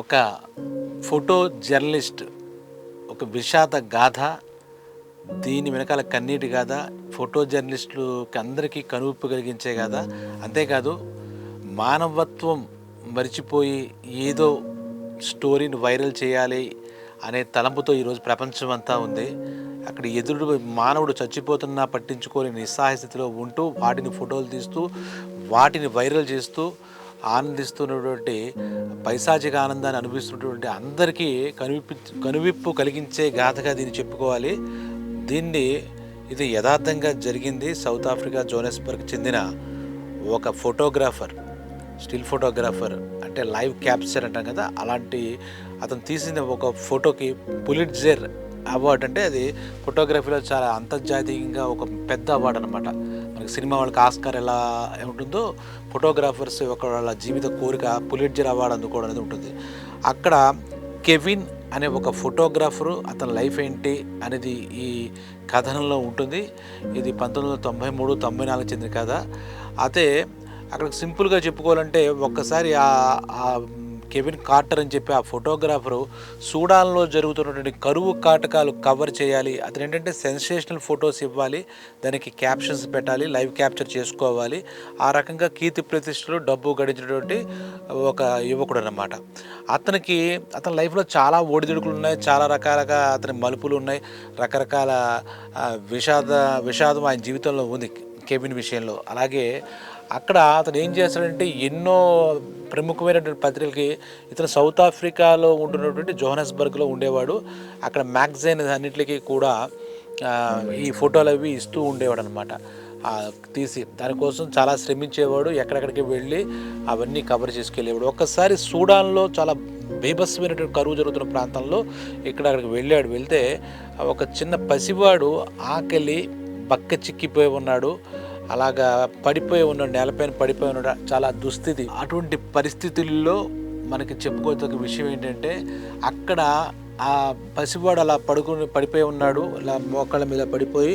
ఒక photo journalist ఒక విషాద గాథ, దీని వెనకాల కన్నీటి గాథ, ఫోటో జర్నలిస్టులకి అందరికీ కనువిప్పు కలిగించే గాథ. అంతేకాదు మానవత్వం మరిచిపోయి ఏదో స్టోరీని వైరల్ చేయాలి అనే తలంపుతో ఈరోజు ప్రపంచం అంతా ఉంది. అక్కడ ఎదురు మానవుడు చచ్చిపోతున్నా పట్టించుకోలేని నిస్సహాయ స్థితిలో ఉంటూ వాటిని ఫోటోలు తీస్తూ వాటిని వైరల్ చేస్తూ ఆనందిస్తున్నటువంటి పైశాచిక ఆనందాన్ని అనుభవిస్తున్నటువంటి అందరికీ కనువిప్పు కలిగించే గాథగా దీన్ని చెప్పుకోవాలి. ఇది యథార్థంగా జరిగింది. సౌత్ ఆఫ్రికా జోనెస్బర్గ్ చెందిన ఒక ఫోటోగ్రాఫర్, స్టిల్ ఫోటోగ్రాఫర్ అంటే లైవ్ క్యాప్చర్ అంటాం కదా, అలాంటి అతను తీసిన ఒక ఫోటోకి పులిట్జర్ అవార్డు, అంటే అది ఫోటోగ్రఫీలో చాలా అంతర్జాతీయంగా ఒక పెద్ద అవార్డు అనమాట. మనకి సినిమా వాళ్ళకి ఆస్కార్ ఎలా ఉంటుందో ఫోటోగ్రాఫర్స్ వాళ్ళ జీవిత కోరిక పులిట్జర్ అవార్డు అందుకోవడం అనేది ఉంటుంది. అక్కడ కెవిన్ అనే ఒక ఫోటోగ్రాఫరు, అతని లైఫ్ ఏంటి అనేది ఈ కథనంలో ఉంటుంది. ఇది 1993-94 చెందిన కథ. అయితే అక్కడికి సింపుల్గా చెప్పుకోవాలంటే ఒక్కసారి ఆ కెవిన్ కార్టర్ అని చెప్పి ఆ ఫోటోగ్రాఫరు సూడాన్లో జరుగుతున్నటువంటి కరువు కాటకాలు కవర్ చేయాలి. అతను ఏంటంటే సెన్సేషనల్ ఫొటోస్ ఇవ్వాలి, దానికి క్యాప్షన్స్ పెట్టాలి, లైవ్ క్యాప్చర్ చేసుకోవాలి. ఆ రకంగా కీర్తి ప్రతిష్టలు డబ్బు గడించినటువంటి ఒక యువకుడు అన్నమాట. అతని లైఫ్లో చాలా ఒడిదుడుకులు ఉన్నాయి, చాలా రకాలుగా అతని మలుపులు ఉన్నాయి, రకరకాల విషాదం ఆయన జీవితంలో ఉంది కెవిన్ విషయంలో. అలాగే అక్కడ అతను ఏం చేస్తాడంటే ఎన్నో ప్రముఖమైనటువంటి పత్రికలకి, ఇతను సౌత్ ఆఫ్రికాలో ఉంటున్నటువంటి జోహానస్బర్గ్లో ఉండేవాడు. అక్కడ మ్యాగజైన్ అన్నింటికి కూడా ఈ ఫోటోలు అవి ఇస్తూ ఉండేవాడు అనమాట. తీసి దానికోసం చాలా శ్రమించేవాడు, ఎక్కడెక్కడికి వెళ్ళి అవన్నీ కవర్ చేసుకెళ్ళేవాడు. ఒక్కసారి సూడాన్లో చాలా బీభత్సమైనటువంటి కరువు జరుగుతున్న ప్రాంతంలో అక్కడికి వెళ్తే ఒక చిన్న పసివాడు ఆకలి బక్క చిక్కిపోయి ఉన్నాడు, అలాగా పడిపోయి ఉన్నాడు, నేలపైన పడిపోయి ఉన్నాడు, చాలా దుస్థితి. అటువంటి పరిస్థితుల్లో మనకి చెప్పుకోదగ్గ విషయం ఏంటంటే అక్కడ ఆ పసివాడు అలా పడిపోయి ఉన్నాడు, ఇలా మోకాళ్ళ మీద పడిపోయి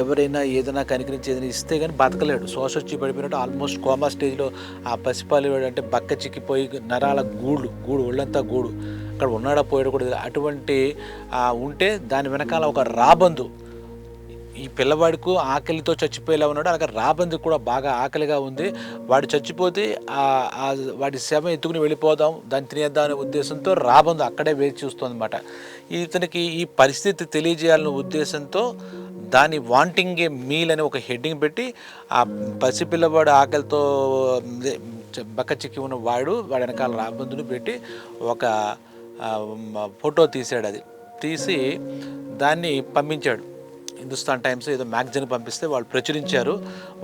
ఎవరైనా ఏదైనా కనికరించి ఏదైనా ఇస్తే కానీ బతకలేడు, శ్వాస వచ్చి పడిపోయినట్టు ఆల్మోస్ట్ కోమా స్టేజ్లో ఆ పసిపాలివాడు, అంటే బక్క చిక్కిపోయి నరాల గూడు ఒళ్ళంతా గూడు, అక్కడ ఉన్నాడా పోయాడు కూడా అటువంటి ఉంటే దాని వెనకాల ఒక రాబందు, ఈ పిల్లవాడికి ఆకలితో చచ్చిపోయేలా ఉన్నాడు, అలాగే రాబంది కూడా బాగా ఆకలిగా ఉంది, వాడు చచ్చిపోతే వాడి శవం ఎత్తుకుని వెళ్ళిపోదాం, దాన్ని తినేద్దాం అనే ఉద్దేశంతో రాబందు అక్కడే వేచి చూస్తుంది అనమాట. ఇతనికి ఈ పరిస్థితి తెలియజేయాలనే ఉద్దేశంతో దాని వాంటింగ్ ఏ మీల్ అని ఒక హెడ్డింగ్ పెట్టి ఆ పసిపిల్లవాడు ఆకలితో బక్క చిక్కి ఉన్న వాడి వెనకాల రాబందుని పెట్టి ఒక ఫోటో తీసాడు. అది తీసి దాన్ని పంపించాడు. హిందుస్థాన్ టైమ్స్ ఏదో మ్యాగజైన్ పంపిస్తే వాళ్ళు ప్రచురించారు.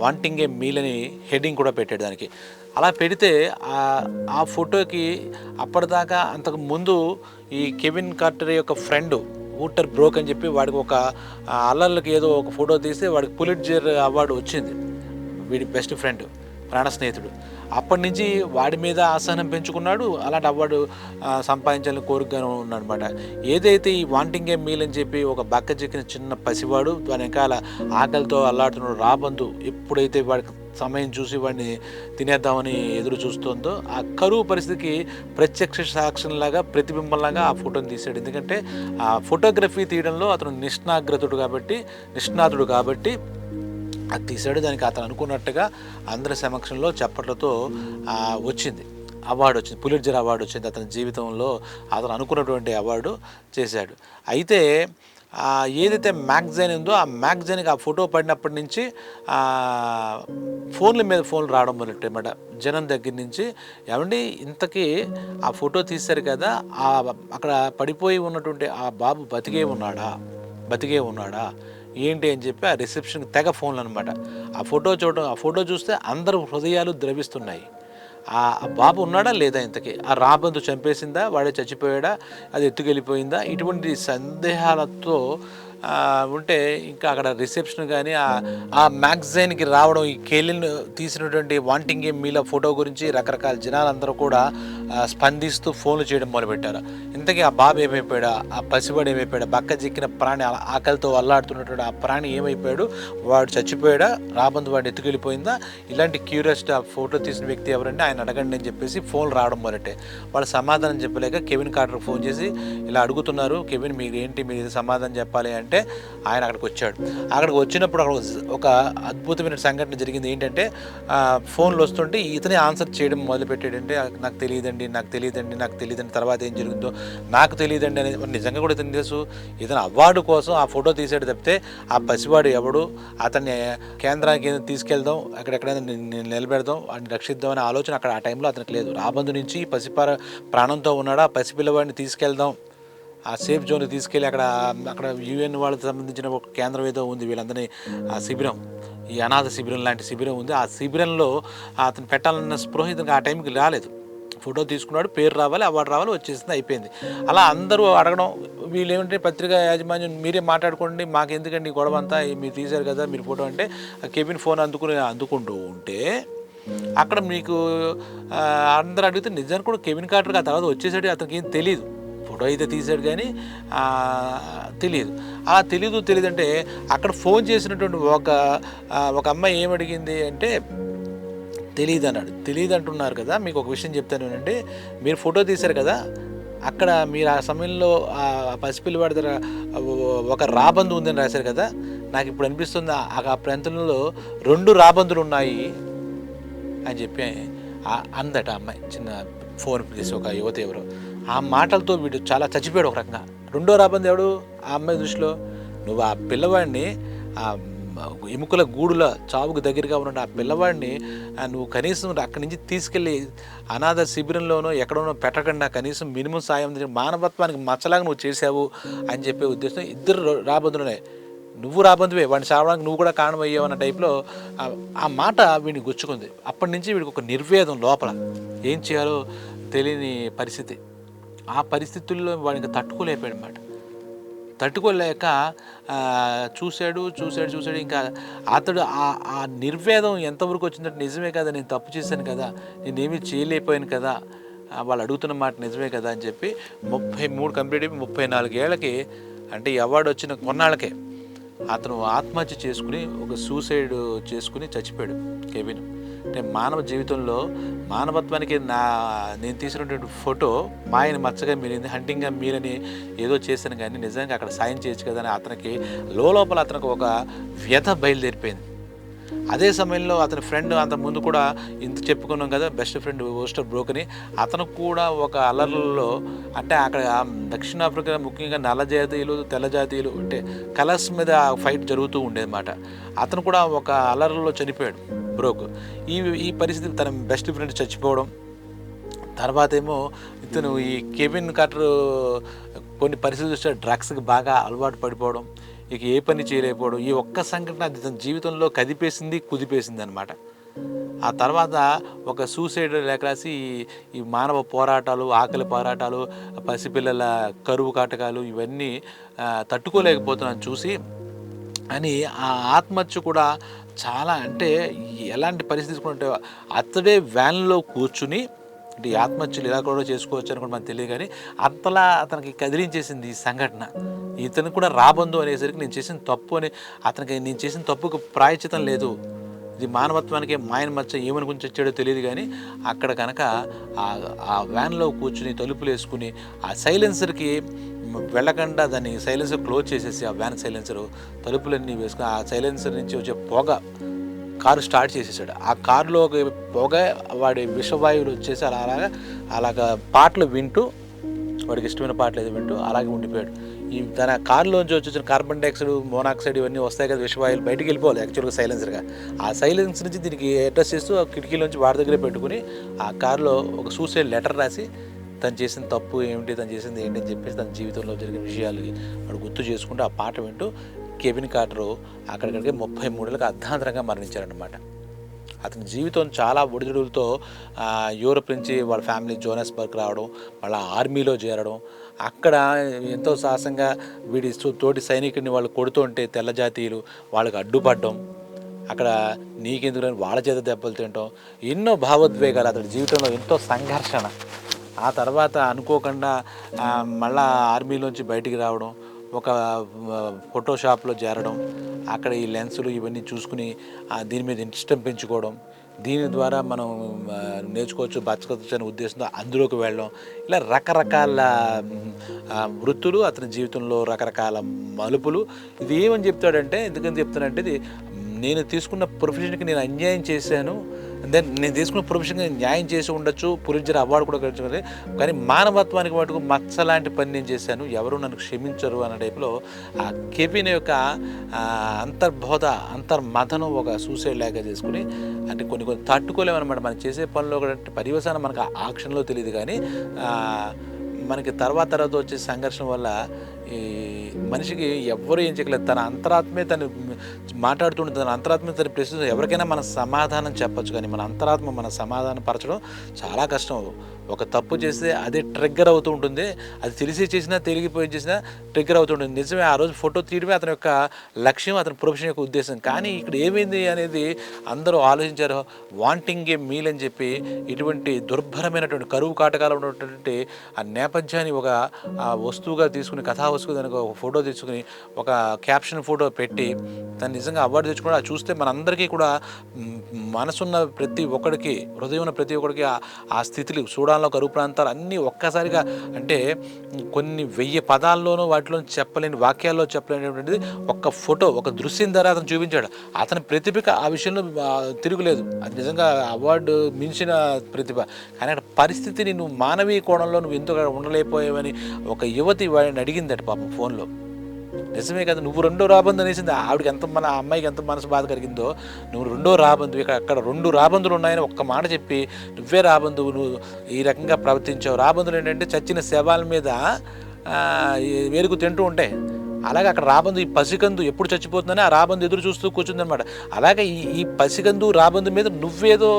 వాంటింగ్ ఏ మీల్ అని హెడ్డింగ్ కూడా పెట్టాడు దానికి. అలా పెడితే ఆ ఫోటోకి అప్పటిదాకా అంతకు ముందు ఈ కెవిన్ కార్టర్ యొక్క ఫ్రెండ్ ఊటర్ బ్రోక్ అని చెప్పి వాడికి ఒక అల్లర్లకి ఏదో ఒక ఫోటో తీస్తే వాడికి పులిట్జర్ అవార్డు వచ్చింది, వీడి బెస్ట్ ఫ్రెండ్, ప్రాణ స్నేహితుడు. అప్పటి నుంచి వాడి మీద అసహనం పెంచుకున్నాడు, అలాంటి అవార్డు సంపాదించాలని కోరికగానే ఉన్నాడు అనమాట. ఏదైతే ఈ వాంటింగ్ ఏ మీల్ అని చెప్పి ఒక బక్క చిక్కిన చిన్న పసివాడు దాని వెనకాల ఆకలితో అల్లాడుతున్నాడు రాబందు, ఎప్పుడైతే వాడికి సమయం చూసి వాడిని తినేద్దామని ఎదురు చూస్తుందో ఆ కరువు పరిస్థితికి ప్రత్యక్ష సాక్షిలాగా ప్రతిబింబంలాగా ఆ ఫోటోని తీశాడు. ఎందుకంటే ఆ ఫోటోగ్రఫీ తీయడంలో అతను నిష్ణాతుడు కాబట్టి అది తీశాడు. దానికి అతను అనుకున్నట్టుగా అందరి సమక్షంలో చప్పట్లతో వచ్చింది, అవార్డు వచ్చింది, పులిట్జర్ అవార్డు వచ్చింది. అతని జీవితంలో అతను అనుకున్నటువంటి అవార్డు చేశాడు. అయితే ఏదైతే మ్యాగజైన్ ఉందో ఆ మ్యాగజైన్కి ఆ ఫోటో పడినప్పటి నుంచి ఫోన్లు రావడం మొదలెట్టమాట జనం దగ్గర నుంచి. ఏమండి ఇంతకీ ఆ ఫోటో తీశారు కదా, అక్కడ పడిపోయి ఉన్నటువంటి ఆ బాబు బతికే ఉన్నాడా ఏంటి అని చెప్పి ఆ రిసెప్షన్కి తెగ ఫోన్లు అనమాట. ఆ ఫోటో చూస్తే అందరూ హృదయాలు ద్రవిస్తున్నాయి. ఆ బాబు ఉన్నాడా లేదా, ఇంతకీ ఆ రాబందు చంపేసిందా, వాడే చచ్చిపోయాడా, అది ఎత్తుకెళ్ళిపోయిందా, ఇటువంటి సందేహాలతో ఉంటే ఇంకా అక్కడ రిసెప్షన్ కానీ ఆ మ్యాగజైన్కి రావడం, ఈ కేలిన్ తీసినటువంటి వాంటింగ్ ఏ మీల ఫోటో గురించి రకరకాల జనాలందరూ కూడా స్పందిస్తూ ఫోన్లు చేయడం మొదలుపెట్టారు. ఇంతకీ ఆ బాబు ఏమైపోయాడా, ఆ పసివాడు ఏమైపోయాడా, బక్క చిక్కిన ప్రాణి ఆకలితో అల్లాడుతున్నటువంటి ఆ ప్రాణి ఏమైపోయాడు, వాడు చచ్చిపోయాడా, రాబందు వాడిని ఎత్తుకెళ్ళిపోయిందా, ఇలాంటి క్యూరియాసిటీ ఆ ఫోటో తీసిన వ్యక్తి ఎవరంటే ఆయన అడగండి అని చెప్పేసి ఫోన్ రావడం మొదలెట్టే. వాళ్ళు సమాధానం చెప్పలేక కెవిన్ కార్టర్కి ఫోన్ చేసి ఇలా అడుగుతున్నారు, కెవిన్ మీరు ఏంటి, మీరు సమాధానం చెప్పాలి అంటే ఆయన అక్కడికి వచ్చాడు. అక్కడికి వచ్చినప్పుడు అక్కడ ఒక అద్భుతమైన సంఘటన జరిగింది. ఏంటంటే ఫోన్లు వస్తుంటే ఇతనే ఆన్సర్ చేయడం మొదలుపెట్టాడంటే నాకు తెలియదండి, నాకు తెలియదండి, నాకు తెలియదండి, తర్వాత ఏం జరిగిందో నాకు తెలియదండి అనేది నిజంగా కూడా ఇతను తెలుసు. ఇతను అవార్డు కోసం ఆ ఫోటో తీసాడు తప్పితే ఆ పసివాడు ఎవడు, అతన్ని కేంద్రానికి తీసుకెళ్దాం, అక్కడెక్కడైనా నిలబెడదాం, వాడిని రక్షిద్దాం అనే ఆలోచన అక్కడ ఆ టైంలో అతనికి లేదు. రాబందు నుంచి ప్రాణంతో ఉన్నాడు, ఆ పసిపిల్లవాడిని తీసుకెళ్దాం, ఆ సేఫ్ జోన్కి తీసుకెళ్ళి అక్కడ యుఎన్ వాళ్ళకి సంబంధించిన ఒక కేంద్రం ఏదో ఉంది, వీళ్ళందరినీ ఆ శిబిరం, ఈ అనాథ శిబిరం లాంటి శిబిరం ఉంది, ఆ శిబిరంలో అతను పెట్టాలన్న స్పృహ ఇతనికి ఆ టైంకి రాలేదు. ఫోటో తీసుకున్నాడు, పేరు రావాలి, అవార్డు రావాలి, వచ్చేసింది, అయిపోయింది. అలా అందరూ అడగడం, వీళ్ళు ఏమంటే పత్రికా యాజమాన్యం మీరే మాట్లాడుకోండి, మాకెందుకండి ఈ గొడవ అంతా, మీరు తీశారు కదా మీరు ఫోటో అంటే కెవిన్ ఫోన్ అందుకుంటూ ఉంటే అక్కడ మీకు అందరూ అడిగితే నిజానికి కూడా కెవిన్ కార్టర్ ఆ తర్వాత వచ్చేసాడు, అతనికి ఏం తెలియదు, ఫోటో అయితే తీసాడు కానీ తెలియదు. అలా తెలియదు అంటే అక్కడ ఫోన్ చేసినటువంటి ఒక అమ్మాయి ఏమడిగింది అంటే తెలియదు అన్నాడు. తెలియదు అంటున్నారు కదా, మీకు ఒక విషయం చెప్తాను అంటే, మీరు ఫోటో తీశారు కదా, అక్కడ మీరు ఆ సమయంలో ఆ పసిపిల్లవాడి దగ్గర ఒక రాబందు ఉందని రాశారు కదా, నాకు ఇప్పుడు అనిపిస్తుంది ఆ ప్రాంతంలో 2 రాబందులు ఉన్నాయి అని చెప్పి అందట అమ్మాయి. చిన్న ఫోన్ చేసి ఒక యువత ఎవరో, ఆ మాటలతో వీడు చాలా చచ్చిపోయాడు ఒక రకంగా. 2వ రాబందు ఎవడు ఆ అమ్మాయి దృష్టిలో? నువ్వు ఆ పిల్లవాడిని ఆ ఎముకల గూడుల చావుకు దగ్గరగా ఉన్న ఆ పిల్లవాడిని నువ్వు కనీసం అక్కడి నుంచి తీసుకెళ్ళి అనాథ శిబిరంలోనో ఎక్కడోనో పెట్టకుండా కనీసం మినిమం సాయం మానవత్వానికి మచ్చలాగా నువ్వు చేసావు అని చెప్పే ఉద్దేశం. 2 రాబందులనే, నువ్వు రాబందువే, వాడిని చావడానికి నువ్వు కూడా కారణమయ్యావు అన్న టైప్లో ఆ మాట వీడిని గుచ్చుకుంది. అప్పటి నుంచి వీడికి ఒక నిర్వేదం లోపల, ఏం చేయాలో తెలియని పరిస్థితి. ఆ పరిస్థితుల్లో వాడికి తట్టుకోలేకపోయాడు అన్నమాట. తట్టుకోలేక చూశాడు. ఇంకా అతడు ఆ నిర్వేదం ఎంతవరకు వచ్చిందంటే, నిజమే కదా, నేను తప్పు చేశాను కదా, నేనేమీ చేయలేకపోయాను కదా, వాళ్ళు అడుగుతున్న మాట నిజమే కదా అని చెప్పి 33 కంప్లీట్ అయిపోయి 34 ఏళ్ళకి, అంటే ఈ అవార్డు వచ్చిన కొన్నాళ్ళకే అతను ఆత్మహత్య చేసుకుని ఒక సూసైడ్ చేసుకుని చచ్చిపోయాడు కెవిన్. అంటే మానవ జీవితంలో మానవత్వానికి నేను తీసినటువంటి ఫోటో మాయని మచ్చగా మీరింది, హంటింగ్గా మీరని ఏదో చేశాను కానీ నిజంగా అక్కడ సాయం చేయొచ్చు కదా అని అతనికి లోపల అతనికి ఒక వ్యధ బయలుదేరిపోయింది. అదే సమయంలో అతని ఫ్రెండ్ అంత ముందు కూడా ఇంత చెప్పుకున్నాం కదా, బెస్ట్ ఫ్రెండ్ ఓస్టర్ బ్రోక్ అని, అతను కూడా ఒక అల్లర్లలో, అంటే అక్కడ దక్షిణాఫ్రికా ముఖ్యంగా నల్ల జాతీయులు తెల్ల జాతీయులు అంటే కలర్స్ మీద ఫైట్ జరుగుతూ ఉండేదన్నమాట. అతను కూడా ఒక అల్లర్లలో చనిపోయాడు బ్రోక్. ఈ పరిస్థితి తన బెస్ట్ ఫ్రెండ్ చచ్చిపోవడం, తర్వాత ఏమో ఇతను ఈ కెవిన్ కార్టర్ కొన్ని పరిస్థితులు డ్రగ్స్కి బాగా అలవాటు పడిపోవడం, ఇక ఏ పని చేయలేకపోవడం, ఈ ఒక్క సంఘటన తన జీవితంలో కదిపేసింది కుదిపేసింది అనమాట. ఆ తర్వాత ఒక సూసైడ్ లేఖ రాసి ఈ మానవ పోరాటాలు, ఆకలి పోరాటాలు, పసిపిల్లల కరువు కాటకాలు ఇవన్నీ తట్టుకోలేకపోతున్నాను చూసి అని ఆ ఆత్మహత్య కూడా చాలా, అంటే ఎలాంటి పరిస్థితి తీసుకుంటే అతడే వ్యాన్లో కూర్చుని, అంటే ఈ ఆత్మహత్యలు ఇలా కూడా చేసుకోవచ్చు అని కూడా మనకు తెలియదు కానీ అంతలా అతనికి కదిలించేసింది ఈ సంఘటన. ఇతను కూడా రాబందు అనేసరికి నేను చేసిన తప్పు అని, అతనికి నేను చేసిన తప్పుకు ప్రాయచితం లేదు, ఇది మానవత్వానికి మాయన మచ్చ ఏమని గురించి వచ్చాడో తెలియదు కానీ అక్కడ కనుక ఆ వ్యాన్లో కూర్చుని తలుపులు వేసుకుని ఆ సైలెన్సర్కి వెళ్ళకుండా దాన్ని సైలెన్సర్ క్లోజ్ చేసేసి ఆ వ్యాన్ సైలెన్సర్ తలుపులన్నీ వేసుకుని ఆ సైలెన్సర్ నుంచి వచ్చే పొగ కారు స్టార్ట్ చేసేసాడు. ఆ కారులో పొగ వాడి విషవాయువులు వచ్చేసి అలాగా పాటలు వింటూ, వాడికి ఇష్టమైన పాటలు ఏదో వింటూ అలాగే ఉండిపోయాడు. ఈ తన కారులోంచి వచ్చిన కార్బన్ డైఆక్సైడ్, మోనాక్సైడ్ ఇవన్నీ వస్తాయి కదా, విషవాయువులు బయటికి వెళ్ళిపోవాలి యాక్చువల్గా సైలెన్సర్గా. ఆ సైలెన్స్ నుంచి దీనికి అడ్రస్ చేస్తూ ఆ కిటికీలోంచి వాడి దగ్గరే పెట్టుకుని ఆ కారులో ఒక సూసైడ్ లెటర్ రాసి తను చేసిన తప్పు ఏమిటి, తను చేసింది ఏంటి అని చెప్పేసి తన జీవితంలో జరిగిన విషయాలు వాడు గుర్తు చేసుకుంటూ ఆ పాట వింటూ కెవిన్ కార్టర్ అక్కడికడికి 33 ఏళ్ళకి అర్ధాంతరంగా మరణించారనమాట. అతని జీవితం చాలా ఒడిదుడులతో యూరోప్ నుంచి వాళ్ళ ఫ్యామిలీ జోహానస్బర్గ్ రావడం, వాళ్ళ ఆర్మీలో చేరడం, అక్కడ ఎంతో సాహసంగా వీడి తోటి సైనికుడిని వాళ్ళు కొడుతుంటే తెల్ల జాతీయులు వాళ్ళకి అడ్డుపడడం, అక్కడ నీకెందుకు వాళ్ళ చేత దెబ్బలు తినటం, ఎన్నో భావోద్వేగాలు, అతడి జీవితంలో ఎంతో సంఘర్షణ. ఆ తర్వాత అనుకోకుండా మళ్ళా ఆర్మీలోంచి బయటికి రావడం, ఒక ఫోటో షాప్లో చేరడం, అక్కడ ఈ లెన్సులు ఇవన్నీ చూసుకుని దీని మీద ఇష్టం పెంచుకోవడం, దీని ద్వారా మనం నేర్చుకోవచ్చు బతకవచ్చు అనే ఉద్దేశంతో అందులోకి వెళ్ళడం, ఇలా రకరకాల వృత్తులు అతని జీవితంలో, రకరకాల మలుపులు. ఇది ఏమని చెప్తాడంటే, ఎందుకని చెప్తానంటే, ఇది నేను తీసుకున్న ప్రొఫెషన్కి నేను అన్యాయం చేశాను, దెన్ నేను తీసుకున్న ప్రొఫెషన్కి నేను న్యాయం చేసి ఉండొచ్చు, పులిట్జర్ అవార్డు కూడా గెలుచుకుని, కానీ మానవత్వానికి మటుకు మచ్చ లాంటి పని నేను చేశాను, ఎవరు నన్ను క్షమించరు అన్న టైప్లో ఆ కెవిన్ యొక్క అంతర్బోధ, అంతర్మథనం ఒక సూసైడ్ లాగా చేసుకుని, అంటే కొన్ని తట్టుకోలేమన్నమాట. మనం చేసే పనిలో కూడా పర్యవసానం మనకు ఆ క్షణంలో తెలియదు, కానీ మనకి తర్వాత వచ్చే సంఘర్షణ వల్ల ఈ మనిషికి ఎవ్వరూ ఏం చేయలేదు. తన అంతరాత్మే తను మాట్లాడుతుంటుంది, తన అంతరాత్మే తన ప్రశ్న. ఎవరికైనా మన సమాధానం చెప్పచ్చు, కానీ మన అంతరాత్మ మన సమాధానం పరచడం చాలా కష్టం. ఒక తప్పు చేస్తే అదే ట్రిగ్గర్ అవుతూ ఉంటుంది, అది తెలిసి చేసినా తెలిగిపోయి చేసినా ట్రిగ్గర్ అవుతుంటుంది. నిజమే, ఆ రోజు ఫోటో తీయడమే అతని యొక్క లక్ష్యం, అతని ప్రొఫెషన్ యొక్క ఉద్దేశం. కానీ ఇక్కడ ఏమైంది అనేది అందరూ ఆలోచించారు. వాంటింగ్ ఏ మీల్ అని చెప్పి ఇటువంటి దుర్భరమైనటువంటి కరువు కాటకాలు ఉన్నటువంటి ఆ నేపథ్యాన్ని ఒక వస్తువుగా తీసుకుని, కథా వస్తువు దానికి ఒక ఫోటో తీసుకుని, ఒక క్యాప్షన్ ఫోటో పెట్టి తను నిజంగా అవార్డు తెచ్చుకోవడం, అది చూస్తే మనందరికీ కూడా మనసున్న ప్రతి ఒక్కడికి, హృదయం ఉన్న ప్రతి ఒక్కడికి ఆ స్థితిలో సూడాన్లో కరువు ప్రాంతాలు అన్నీ ఒక్కసారిగా, అంటే కొన్ని 1000 పదాల్లోనూ వాటిలో చెప్పలేని, వాక్యాల్లో చెప్పలేనిటువంటిది ఒక్క ఫోటో, ఒక దృశ్యం ద్వారా అతను చూపించాడు. అతని ప్రతిభకి ఆ విషయంలో తిరుగులేదు, అది నిజంగా అవార్డు మించిన ప్రతిభ. కానీ అక్కడ పరిస్థితిని నువ్వు మానవీయ కోణంలో నువ్వు ఎందుకు ఉండలేకపోయావని ఒక యువతి వాడిని అడిగిందట పాపం ఫోన్లో. నిజమే కదా, నువ్వు రెండో రాబందు అనేసింది. ఆవిడకి ఎంత, మన అమ్మాయికి ఎంత మనసు బాధ కలిగిందో, నువ్వు రెండో రాబందు, అక్కడ 2 రాబందులు ఉన్నాయని ఒక్క మాట చెప్పి నువ్వే రాబందువు, నువ్వు ఈ రకంగా ప్రవర్తించావు. రాబందులు ఏంటంటే చచ్చిన శవాల మీద వేరుకు తింటూ ఉంటాయి. అలాగే అక్కడ రాబందు, ఈ పసికందు ఎప్పుడు చచ్చిపోతుందని ఆ రాబందు ఎదురు చూస్తూ కూర్చుందనమాట. అలాగే ఈ పసికందు రాబందు మీద నువ్వేదో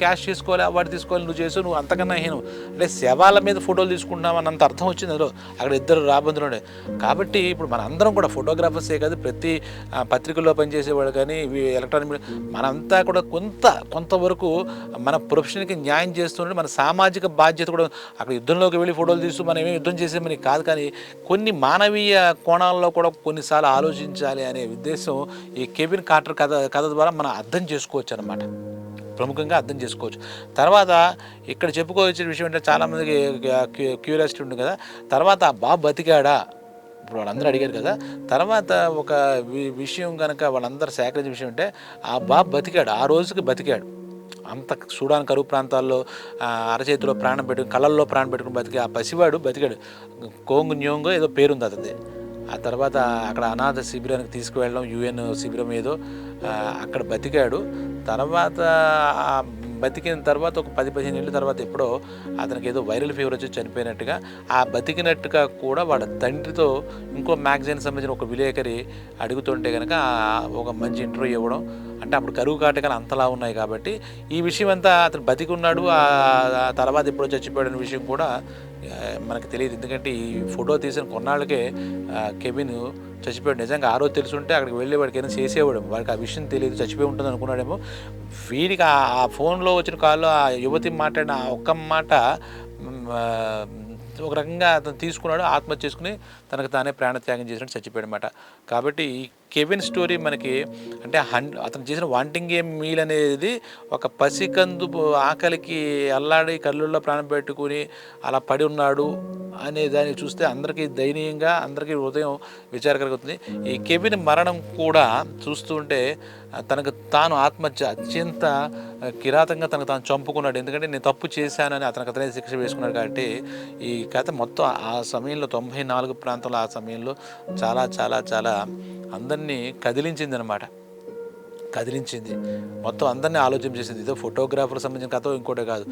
క్యాష్ చేసుకోవాలి, అవార్డు తీసుకోవాలి, నువ్వు చేసావు, నువ్వు అంతకన్నా హీనం. అంటే శవాల మీద ఫోటోలు తీసుకుంటున్నావు అన్నంత అర్థం వచ్చింది అందులో. అక్కడ 2 రాబందులు ఉండే. కాబట్టి ఇప్పుడు మన అందరం కూడా ఫోటోగ్రాఫర్సే కాదు, ప్రతి పత్రికల్లో పనిచేసేవాడు కానీ, ఎలక్ట్రానిక్ మీడియా, మనంతా కూడా కొంతవరకు మన ప్రొఫెషన్కి న్యాయం చేస్తుంటే మన సామాజిక బాధ్యత కూడా. అక్కడ యుద్ధంలోకి వెళ్ళి ఫోటోలు తీస్తూ మనం ఏమీ యుద్ధం చేసేమని కాదు, కానీ కొన్ని మానవీయ కోణాల్లో కూడా కొన్నిసార్లు ఆలోచించాలి అనే ఉద్దేశం ఈ కెవిన్ కార్టర్ కథ ద్వారా మనం అర్థం చేసుకోవచ్చు అన్నమాట, ప్రముఖంగా అర్థం చేసుకోవచ్చు. తర్వాత ఇక్కడ చెప్పుకోవాల్సిన విషయం అంటే, చాలామందికి క్యూరియాసిటీ ఉంటుంది కదా, తర్వాత ఆ బాబు బతికాడా, ఇప్పుడు వాళ్ళందరూ అడిగారు కదా. తర్వాత ఒక విషయం కనుక వాళ్ళందరూ సేకరించిన విషయం అంటే, ఆ బాబు బతికాడు, ఆ రోజుకి బతికాడు. అంత సూడాన్ కరువు ప్రాంతాల్లో అరచేతిలో ప్రాణం పెట్టుకుని, కళ్ళల్లో ప్రాణం పెట్టుకుని బతికి ఆ పసివాడు బతికాడు. కోంగ్ న్యోంగో ఏదో పేరుంది అతనిది. ఆ తర్వాత అక్కడ అనాథ శిబిరానికి తీసుకువెళ్ళడం, UN శిబిరం ఏదో, అక్కడ బతికాడు. తర్వాత బతికిన తర్వాత ఒక 10-15 ఏళ్ళ తర్వాత ఎప్పుడో అతనికి ఏదో వైరల్ ఫీవర్ వచ్చి చనిపోయినట్టుగా, ఆ బతికినట్టుగా కూడా వాళ్ళ తండ్రితో ఇంకో మ్యాగజైన్ సంబంధించిన ఒక విలేకరి అడుగుతుంటే కనుక ఒక మంచి ఇంటర్వ్యూ ఇవ్వడం. అంటే అప్పుడు కరువు కాటకాలు అంతలా ఉన్నాయి కాబట్టి ఈ విషయం అంతా అతను బతికి ఉన్నాడు, ఆ తర్వాత ఎప్పుడో చచ్చిపోయాడనే విషయం కూడా మనకు తెలియదు. ఎందుకంటే ఈ ఫోటో తీసిన కొన్నాళ్ళకే కెవిన్ చచ్చిపోయాడు. నిజంగా ఆ రోజు తెలుసుంటే అక్కడికి వెళ్ళి వాడికి ఏదైనా చేసేవాడు, వాడికి ఆ విషయం తెలియదు, చచ్చిపోయి ఉంటుంది అనుకున్నాడేమో. వీడికి ఆ ఫోన్లో వచ్చిన కాల్లో ఆ యువతి మాట్లాడిన ఆ ఒక్క మాట ఒక రకంగా అతను తీసుకున్నాడు, ఆత్మహత్య చేసుకుని తనకు తానే ప్రాణత్యాగం చేసినట్టు చచ్చిపోయాడు అనమాట. కాబట్టి ఈ కెవిన్ స్టోరీ మనకి అంటే అతను చేసిన వాంటింగ్ ఏ మీల్ అనేది ఒక పసికందు ఆకలికి అల్లాడి కళ్ళల్లో ప్రాణం పెట్టుకుని అలా పడి ఉన్నాడు అనే దాన్ని చూస్తే అందరికీ దయనీయంగా, అందరికీ హృదయం విచారకరవుతుంది. ఈ కెవిన్ మరణం కూడా చూస్తుంటే తనకు తాను ఆత్మహత్య అత్యంత కిరాతంగా తనకు తాను చంపుకున్నాడు. ఎందుకంటే నేను తప్పు చేశానని అతనికి అతనే శిక్ష వేసుకున్నాడు. కాబట్టి ఈ కథ మొత్తం ఆ సమయంలో 94 ప్రాంతంలో ఆ సమయంలో చాలా చాలా చాలా అందరినీ కదిలించింది అనమాట. కదిలించింది, మొత్తం అందరినీ ఆలోచన చేసింది. ఇదో ఫోటోగ్రాఫర్ సంబంధించిన కథ ఇంకోటే కాదు,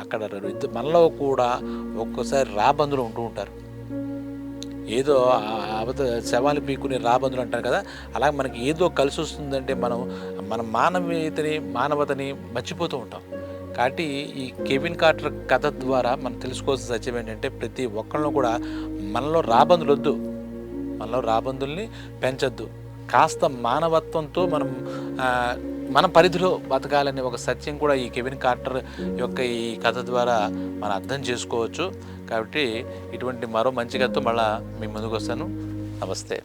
అక్కడ మనలో కూడా ఒక్కోసారి రాబందులు ఉంటూ ఉంటారు. ఏదో శవాలు పీక్కుని రాబందులు అంటారు కదా, అలా మనకి ఏదో కలిసి వస్తుందంటే మనం మన మానవతని మర్చిపోతూ ఉంటాం. కాబట్టి ఈ కెవిన్ కార్టర్ కథ ద్వారా మనం తెలుసుకోవాల్సిన సత్యం ఏంటంటే, ప్రతి ఒక్కళ్ళు కూడా మనలో రాబందులు వద్దు, మనలో రాబందుల్ని పెంచొద్దు, కాస్త మానవత్వంతో మన పరిధిలో బతకాలనే ఒక సత్యం కూడా ఈ కెవిన్ కార్టర్ యొక్క ఈ కథ ద్వారా మనం అర్థం చేసుకోవచ్చు. కాబట్టి ఇటువంటి మరో మంచి కథతో మళ్ళీ మీ ముందుకు వస్తాను. నమస్తే.